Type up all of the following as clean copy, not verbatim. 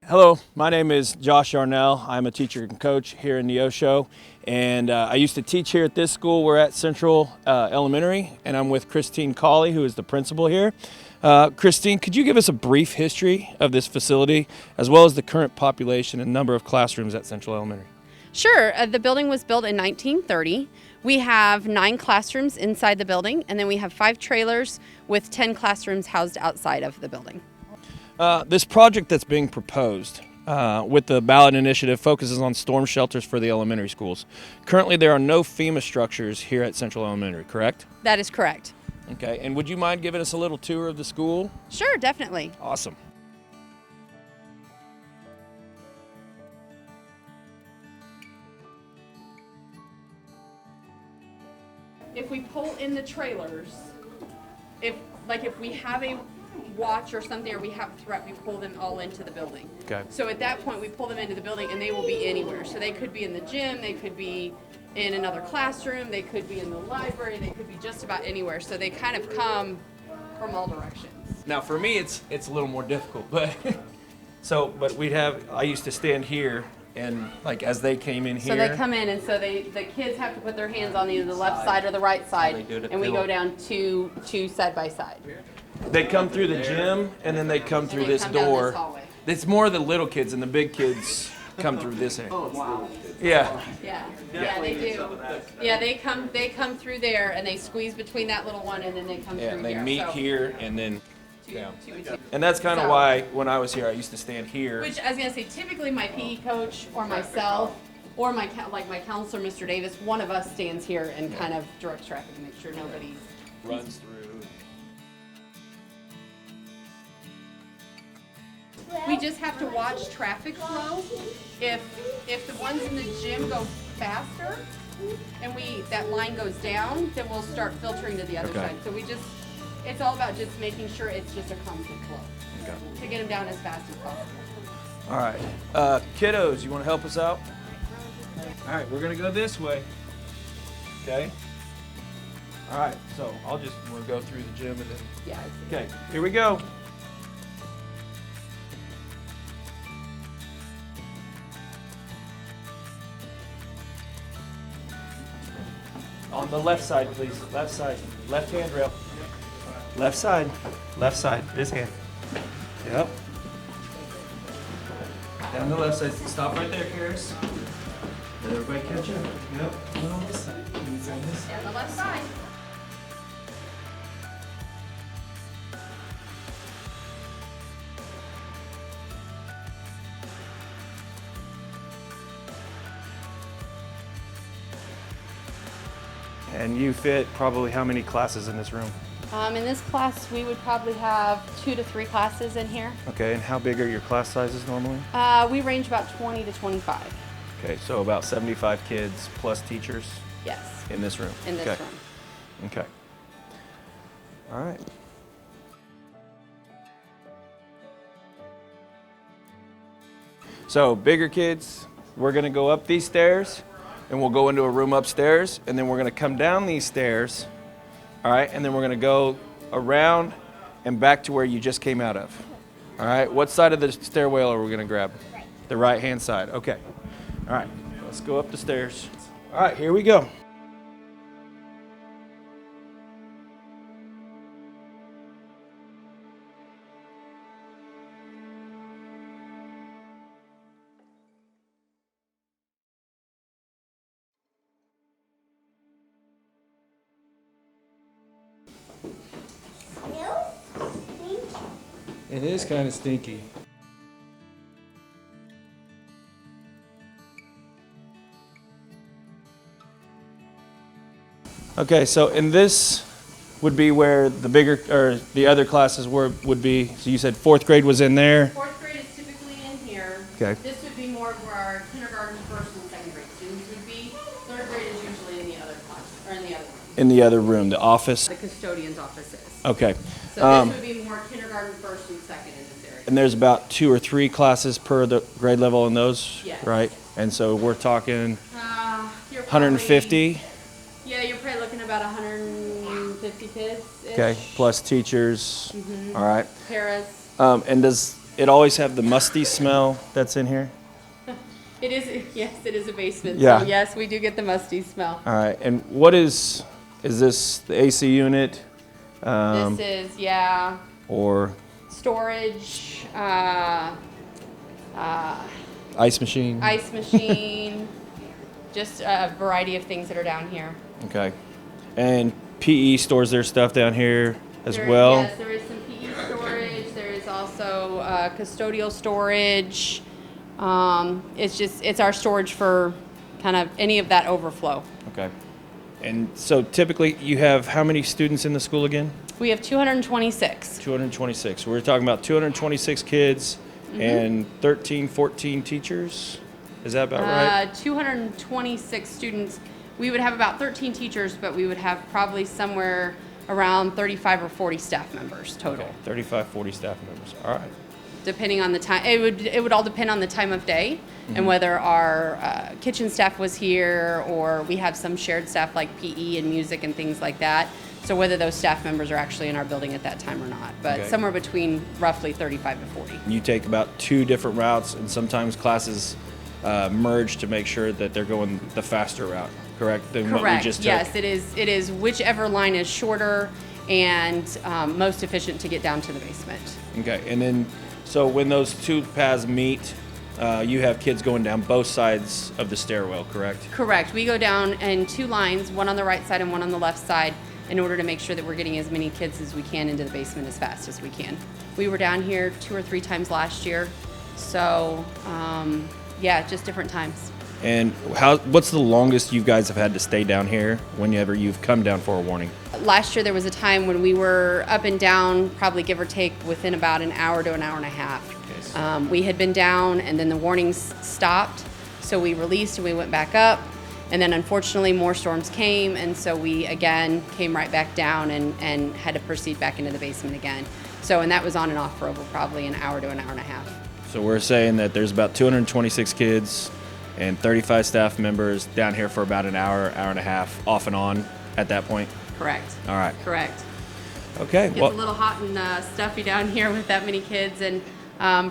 Hello, my name is Josh Yarnell. I'm a teacher and coach here in Neosho, and I used to teach here at this school. We're at Central Elementary, and I'm with Christine Cawley, who is the principal here. Christine, could you give us a brief history of this facility, as well as the current population and number of classrooms at Central Elementary? Sure. The building was built in 1930. We have 9 classrooms inside the building, and then we have 5 trailers with 10 classrooms housed outside of the building. This project that's being proposed with the ballot initiative focuses on storm shelters for the elementary schools. Currently, there are no FEMA structures here at Central Elementary, correct? That is correct. Okay, and would you mind giving us a little tour of the school? Sure, definitely. Awesome. If we pull in the trailers, if we have a watch or something, or we have a threat, we pull them all into the building. Okay. So at that point, we pull them into the building, and they will be anywhere. So they could be in the gym, they could be in another classroom, they could be in the library, they could be just about anywhere. So they kind of come from all directions. Now, for me, it's a little more difficult, but I used to stand here, and like as they came in here. So they come in, and so the kids have to put their hands on either the left side or the right side, and we go down two side by side. They come through the gym, and then they come through this come down door. this hallway. It's more the little kids, and the big kids come through this area. Oh, wow. Yeah. Yeah, they do. Yeah, they come through there, and they squeeze between that little one, and then they come Yeah, through and they here. meet So, here, and then two. and that's kind of So- why when I was here, I used to stand here. Which I was gonna say, typically my PE coach or myself or my counselor, Mr. Davis, one of us stands here and kind of directs traffic to make sure nobody runs through. We just have to watch traffic flow. If the ones in the gym go faster and that line goes down, then we'll start filtering to the other Okay. side. So it's all about just making sure it's just a constant flow Okay. to get them down as fast as possible. All right, kiddos, you want to help us out? All right, we're gonna go this way. Okay. All right, so we'll go through the gym and then. Yeah. Okay, here we go. On the left side, please. Left side. Left handrail. Left side. Left side. This hand. Yep. Down the left side. Stop right there, Karis. Let everybody catch up. Yep. Go on this side. And the left side. And you fit probably how many classes in this room? In this class, we would probably have 2 to 3 classes in here. Okay, and how big are your class sizes normally? We range about 20 to 25. Okay, so about 75 kids plus teachers Yes, in this room. in this Okay. room. Okay. All right. So bigger kids, we're gonna go up these stairs and we'll go into a room upstairs, and then we're gonna come down these stairs, all right, and then we're gonna go around and back to where you just came out of. All right, what side of the stairwell are we gonna grab? Right. The right-hand side, okay. All right, let's go up the stairs. All right, here we go. It is kind of stinky. Okay, so in this would be where the bigger or the other classes would be. So you said 4th grade was in there. 4th grade is typically in here. Okay. This would be more where our kindergarten, 1st, and 2nd grade students would be. 3rd grade is usually in the other class, or in the other room. In the other room, the office. The custodian's office is. Okay. So this would be more kindergarten, 1st, and 2nd in this area. And there's about 2 or 3 classes per the grade level in those, Yes. right? And so we're talking You're 150. Probably, yeah, you're probably looking about 150 kids. Okay, plus teachers. All right. Paras. And it always have the musty smell that's in here? It is, yes, it is a basement. Yeah. So yes, we do get the musty smell. All right, and what is this the AC unit? This is, yeah, Or storage, ice machine? ice machine, just a variety of things that are down here. Okay. And PE stores their stuff down here as There- well? Yes, there is some PE storage. There is also custodial storage. It's our storage for kind of any of that overflow. Okay. And so typically you have how many students in the school again? We have 226. 226. We're talking about 226 kids and 13, 14 teachers? Is that about right? 226 students. We would have about 13 teachers, but we would have probably somewhere around 35 or 40 staff members total. Okay, 35, 40 staff members. All right. Depending on the time, it would all depend on the time of day and whether our kitchen staff was here, or we have some shared staff like PE and music and things like that. So whether those staff members are actually in our building at that time or not, but Okay. somewhere between roughly 35 to 40. You take about 2 different routes, and sometimes classes merge to make sure that they're going the faster route, correct? Than what we Correct. just took? Yes, it is. It is whichever line is shorter and most efficient to get down to the basement. Okay, and then, so when those 2 paths meet, you have kids going down both sides of the stairwell, correct? Correct. We go down in 2 lines, one on the right side and one on the left side, in order to make sure that we're getting as many kids as we can into the basement as fast as we can. We were down here 2 or 3 times last year, so yeah, just different times. And what's the longest you guys have had to stay down here whenever you've come down for a warning? Last year there was a time when we were up and down, probably give or take within about an hour to an hour and a half. Yes. We had been down and then the warnings stopped, so we released and we went back up. And then unfortunately more storms came, and so we again came right back down and had to proceed back into the basement again. So, and that was on and off for over probably an hour to an hour and a half. So we're saying that there's about 226 kids and 35 staff members down here for about an hour, hour and a half, off and on at that point? Correct. All right. Correct. Okay. Gets a little hot and stuffy down here with that many kids, and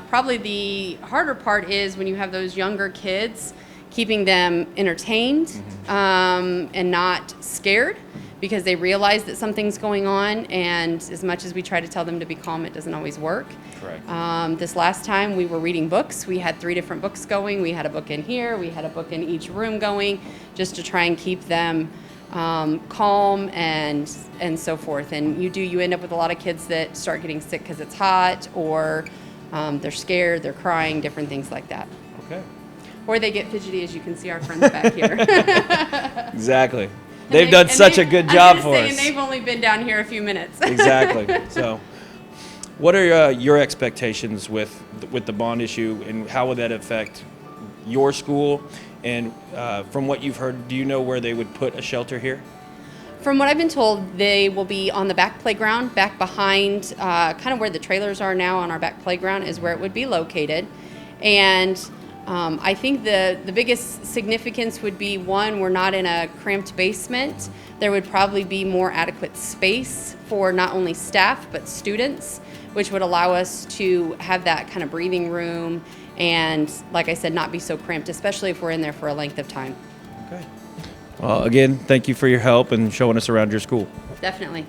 probably the harder part is when you have those younger kids, keeping them entertained and not scared, because they realize that something's going on, and as much as we try to tell them to be calm, it doesn't always work. Correct. This last time we were reading books. We had 3 different books going. We had a book in here. We had a book in each room going, just to try and keep them calm and so forth. And you end up with a lot of kids that start getting sick because it's hot, or they're scared, they're crying, different things like that. Okay. Or they get fidgety, as you can see our friends back here. Exactly. They've done such a good job for us. And they've only been down here a few minutes. Exactly. So, what are your expectations with the bond issue, and how would that affect your school? And from what you've heard, do you know where they would put a shelter here? From what I've been told, they will be on the back playground, back behind kind of where the trailers are now on our back playground is where it would be located. And I think the biggest significance would be, one, we're not in a cramped basement. There would probably be more adequate space for not only staff but students, which would allow us to have that kind of breathing room and, like I said, not be so cramped, especially if we're in there for a length of time. Okay. Well, again, thank you for your help and showing us around your school. Definitely.